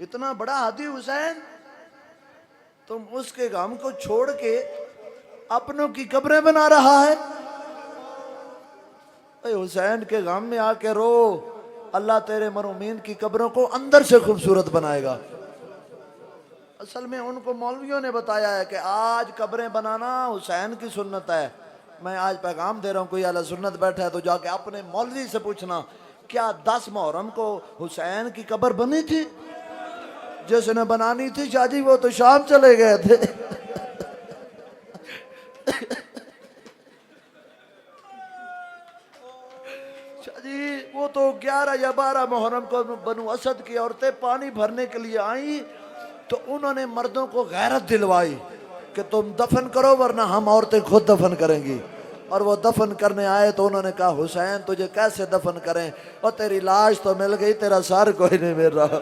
اتنا بڑا ہادی حسین، تم اس کے غم کو چھوڑ کے اپنوں کی قبریں بنا رہا ہے۔ اے حسین کے غم میں آ کے رو، اللہ تیرے مرحومین کی قبروں کو اندر سے خوبصورت بنائے گا۔ اصل میں ان کو مولویوں نے بتایا ہے کہ آج قبریں بنانا حسین کی سنت ہے۔ میں آج پیغام دے رہا ہوں، کوئی اہل سنت بیٹھا ہے تو جا کے اپنے مولوی سے پوچھنا، کیا 10 محرم کو حسین کی قبر بنی تھی؟ جس نے بنانی تھی شاہ جی وہ تو شام چلے گئے تھے۔ شاہ جی وہ تو 11 یا 12 محرم کو بنو اسد کی عورتیں پانی بھرنے کے لیے آئیں تو انہوں نے مردوں کو غیرت دلوائی کہ تم دفن کرو ورنہ ہم عورتیں خود دفن کریں گی۔ اور وہ دفن کرنے آئے تو انہوں نے کہا حسین تجھے کیسے دفن کریں، اور تیری لاش تو مل گئی، تیرا سر کوئی نہیں مل رہا۔